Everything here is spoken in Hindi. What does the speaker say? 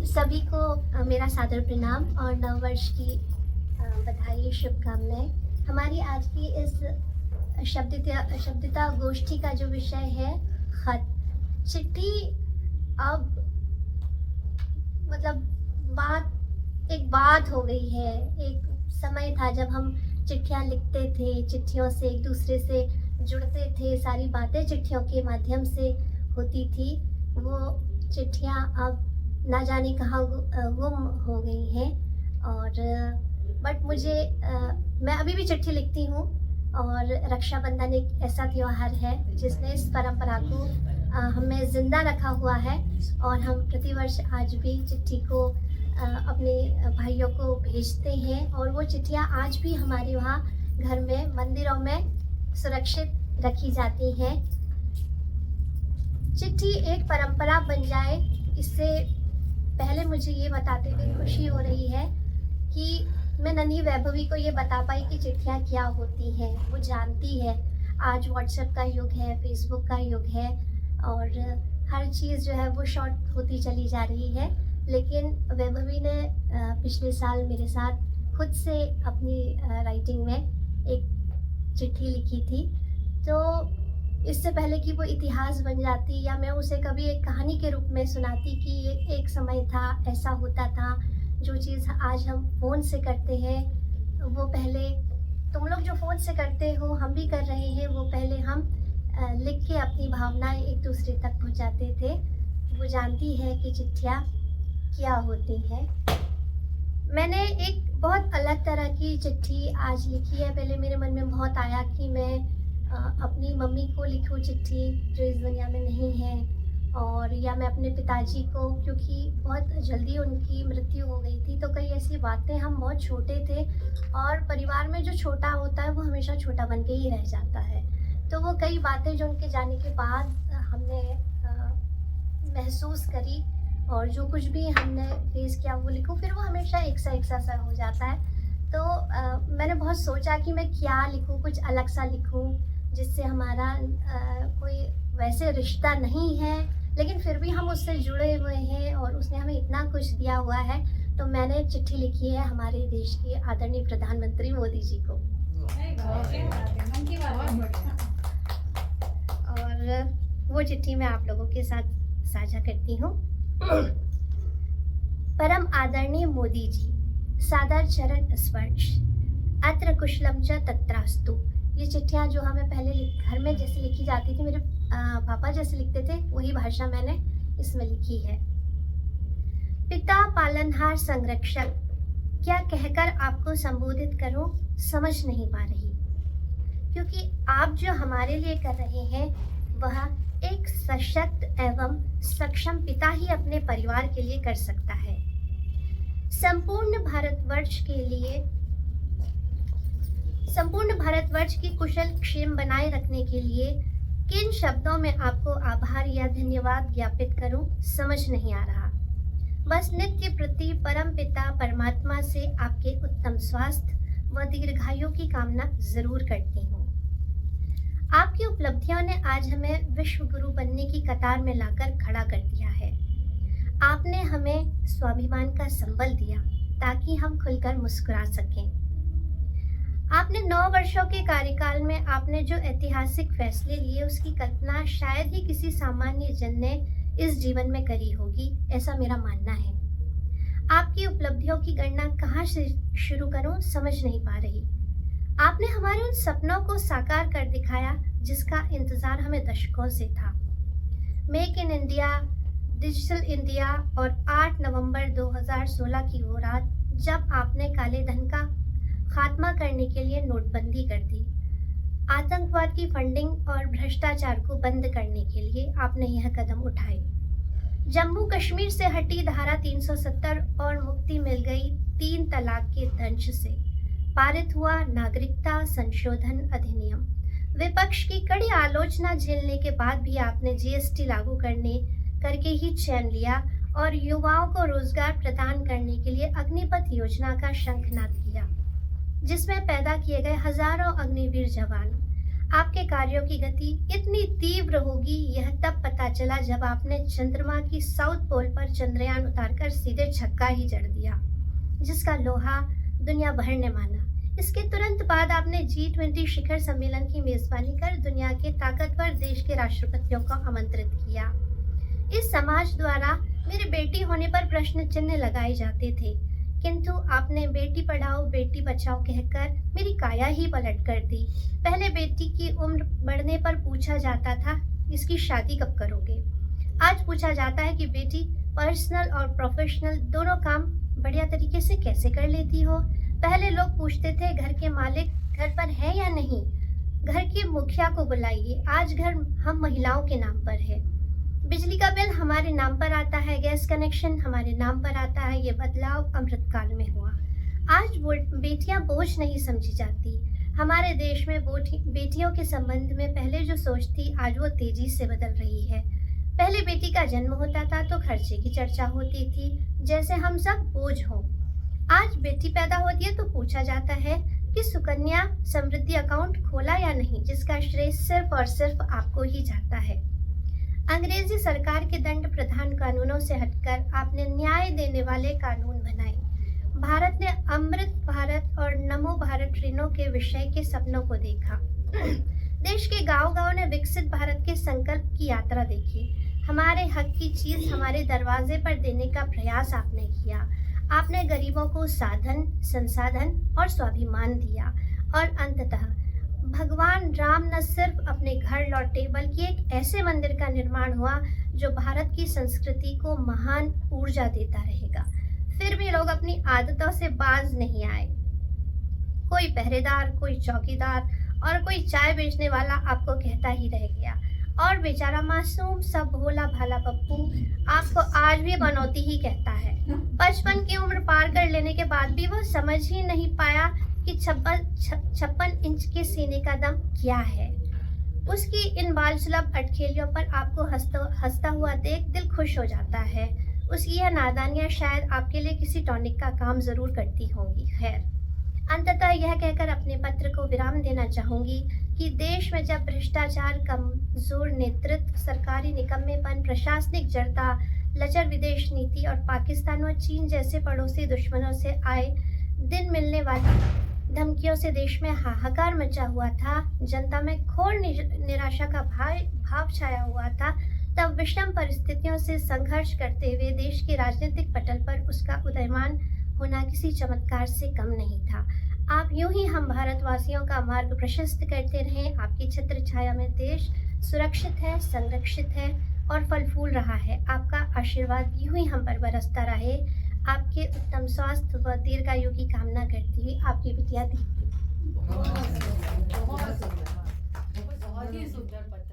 सभी को मेरा सादर प्रणाम और नववर्ष की बधाई शुभकामनाएं। हमारी आज की इस शब्दिता गोष्ठी का जो विषय है खत चिट्ठी। अब मतलब बात हो गई है। एक समय था जब हम चिट्ठियां लिखते थे, चिट्ठियों से एक दूसरे से जुड़ते थे, सारी बातें चिट्ठियों के माध्यम से होती थी। वो चिट्ठियां अब ना जाने कहाँ गुम हो गई हैं। और बट मैं अभी भी चिट्ठी लिखती हूँ। और रक्षाबंधन एक ऐसा त्योहार है जिसने इस परंपरा को हमें ज़िंदा रखा हुआ है। और हम प्रतिवर्ष आज भी चिट्ठी को अपने भाइयों को भेजते हैं और वो चिट्ठियाँ आज भी हमारे वहाँ घर में मंदिरों में सुरक्षित रखी जाती हैं। चिट्ठी एक परंपरा बन जाए, इससे पहले मुझे ये बताते हुए खुशी हो रही है कि मैं नन्ही वैभवी को ये बता पाई कि चिट्ठियाँ क्या होती हैं। वो जानती है। आज व्हाट्सएप का युग है, फेसबुक का युग है और हर चीज़ जो है वो शॉर्ट होती चली जा रही है। लेकिन वैभवी ने पिछले साल मेरे साथ खुद से अपनी राइटिंग में एक चिट्ठी लिखी थी। तो इससे पहले कि वो इतिहास बन जाती या मैं उसे कभी एक कहानी के रूप में सुनाती कि ये एक समय था, ऐसा होता था, जो चीज़ आज हम फ़ोन से करते हैं वो पहले तुम लोग जो फ़ोन से करते हो हम भी कर रहे हैं, वो पहले हम लिख के अपनी भावनाएं एक दूसरे तक पहुंचाते थे। वो जानती है कि चिट्ठियाँ क्या होती हैं। मैंने एक बहुत अलग तरह की चिट्ठी आज लिखी है। पहले मेरे मन में बहुत आया कि मैं अपनी मम्मी को लिखूं चिट्ठी जो इस दुनिया में नहीं है, और या मैं अपने पिताजी को, क्योंकि बहुत जल्दी उनकी मृत्यु हो गई थी। तो कई ऐसी बातें, हम बहुत छोटे थे और परिवार में जो छोटा होता है वो हमेशा छोटा बन के ही रह जाता है। तो वो कई बातें जो उनके जाने के बाद हमने महसूस करी और जो कुछ भी हमने फेस किया वो लिखूं, फिर वो हमेशा एक सा हो जाता है। तो मैंने बहुत सोचा कि मैं क्या लिखूं, कुछ अलग सा लिखूं जिससे हमारा कोई वैसे रिश्ता नहीं है लेकिन फिर भी हम उससे जुड़े हुए हैं और उसने हमें इतना कुछ दिया हुआ है। तो मैंने चिट्ठी लिखी है हमारे देश के आदरणीय प्रधानमंत्री मोदी जी को। और वो चिट्ठी मैं आप लोगों के साथ साझा करती हूँ। परम आदरणीय मोदी जी, सादर चरण स्पर्श, अत्र कुशलम च तत्रास्तु। ये चिट्ठियाँ जो हमें पहले घर में जैसे लिखी जाती थी, मेरे पापा जैसे लिखते थे, वही भाषा मैंने इसमें लिखी है। पिता, पालनहार, संरक्षक, क्या कहकर आपको संबोधित करूं समझ नहीं पा रही, क्योंकि आप जो हमारे लिए कर रहे हैं वह एक सशक्त एवं सक्षम पिता ही अपने परिवार के लिए कर सकता है। संपूर्ण भारतवर्ष की कुशल क्षेम बनाए रखने के लिए किन शब्दों में आपको आभार या धन्यवाद ज्ञापित करूं समझ नहीं आ रहा। बस नित्य प्रति परम पिता परमात्मा से आपके उत्तम स्वास्थ्य व दीर्घायु की कामना जरूर करती हूँ। आपकी उपलब्धियों ने आज हमें विश्व गुरु बनने की कतार में लाकर खड़ा कर दिया है। आपने हमें स्वाभिमान का संबल दिया ताकि हम खुलकर मुस्कुरा सकें। आपने 9 वर्षों के कार्यकाल में आपने जो ऐतिहासिक फैसले लिए उसकी कल्पना शायद ही किसी सामान्य जन ने इस जीवन में करी होगी, ऐसा मेरा मानना है। आपकी उपलब्धियों की गणना कहाँ से शुरू करूं समझ नहीं पा रही। आपने हमारे उन सपनों को साकार कर दिखाया जिसका इंतजार हमें दशकों से था। Make in India, digital India और 8 नवंबर 2016 की वो रात जब आपने काले धन का खात्मा करने के लिए नोटबंदी कर दी। आतंकवाद की फंडिंग और भ्रष्टाचार को बंद करने के लिए आपने यह कदम उठाए। जम्मू कश्मीर से हटी धारा 370 और मुक्ति मिल गई 3 तलाक के दंश से। पारित हुआ नागरिकता संशोधन अधिनियम। विपक्ष की कड़ी आलोचना झेलने के बाद भी आपने जीएसटी लागू करके ही चैन लिया और युवाओं को रोजगार प्रदान करने के लिए अग्निपथ योजना का शंखनाद किया, जिसमें पैदा किए गए हजारों अग्निवीर जवान। आपके कार्यों की गति इतनी तीव्र होगी, यह तब पता चला जब आपने चंद्रमा की साउथ पोल पर चंद्रयान उतारकर सीधे छक्का ही जड़ दिया, जिसका लोहा दुनिया भर ने माना। इसके तुरंत बाद आपने G20 शिखर सम्मेलन की मेजबानी कर दुनिया के ताकतवर देश के राष्ट्रपतियों को आमंत्रित किया। इस समाज द्वारा मेरी बेटी होने पर प्रश्न चिन्ह लगाए जाते थे, किंतु आपने बेटी पढ़ाओ बेटी बचाओ कहकर मेरी काया ही पलट कर दी। पहले बेटी की उम्र बढ़ने पर पूछा जाता था, इसकी शादी कब करोगे। आज पूछा जाता है कि बेटी पर्सनल और प्रोफेशनल दोनों काम बढ़िया तरीके से कैसे कर लेती हो। पहले लोग पूछते थे घर के मालिक घर पर है या नहीं, घर के मुखिया को बुलाइए। आज घर हम महिलाओं के नाम पर है। बिजली का बिल हमारे नाम पर आता है, गैस कनेक्शन हमारे नाम पर आता है। ये बदलाव अमृतकाल में हुआ। आज बेटियां बोझ नहीं समझी जाती। हमारे देश में बेटियों के संबंध में पहले जो सोच थी, आज वो तेजी से बदल रही है। पहले बेटी का जन्म होता था तो खर्चे की चर्चा होती थी, जैसे हम सब बोझ हों। आज बेटी पैदा होती है तो पूछा जाता है कि सुकन्या समृद्धि अकाउंट खोला या नहीं, जिसका श्रेय सिर्फ और सिर्फ आपको ही जाता है। अंग्रेजी सरकार के दंड प्रधान कानूनों से हटकर आपने न्याय देने वाले कानून बनाए। भारत ने अमृत भारत और नमो भारत ट्रेनों के विषय के सपनों को देखा। देश के गांव-गांव ने विकसित भारत के संकल्प की यात्रा देखी। हमारे हक की चीज हमारे दरवाजे पर देने का प्रयास आपने किया। आपने गरीबों को साधन, संसाधन और स्वाभिमान दिया और अंततः भगवान राम न सिर्फ अपने घर लौटे, बल्कि एक ऐसे मंदिर का निर्माण हुआ जो भारत की संस्कृति को महान ऊर्जा देता रहेगा। फिर भी लोग अपनी आदतों से बाज नहीं आए। कोई पहरेदार, कोई चौकीदार और कोई चाय बेचने वाला आपको कहता ही रह गया। और बेचारा मासूम सा भोला भाला पप्पू आपको आज भी बनौती ही कहता है। 55 की उम्र पार कर लेने के बाद भी वो समझ ही नहीं पाया कि 56 इंच के सीने का दम क्या है। उसकी इन बाल सुलभ अटखेलियों पर आपको हंसता हुआ देख दिल खुश हो जाता है। उसकी यह नादानियां शायद आपके लिए किसी टॉनिक का काम जरूर करती होंगी। खैर, अंततः यह कहकर अपने पत्र को विराम देना चाहूंगी कि देश में जब भ्रष्टाचार, कमजोर नेतृत्व, सरकारी निकम्मेपन, प्रशासनिक जड़ता, लचर विदेश नीति और पाकिस्तान व चीन जैसे पड़ोसी दुश्मनों से आए दिन मिलने वाली धमकियों से देश में हाहाकार मचा हुआ था, जनता में घोर निराशा का भाव छाया हुआ था, तब विषम परिस्थितियों से संघर्ष करते हुए देश के राजनीतिक पटल पर उसका उदयमान होना किसी चमत्कार से कम नहीं था। आप यूं ही हम भारतवासियों का मार्ग प्रशस्त करते रहें। आपकी छत्र छाया में देश सुरक्षित है, संरक्षित है और फल फूल रहा है। आपका आशीर्वाद यूं ही हम पर बरसता रहे। आपके उत्तम स्वास्थ्य व दीर्घायु की कामना करती हुई आपकी बिटिया दीप्ति। बहुत ही सुंदर।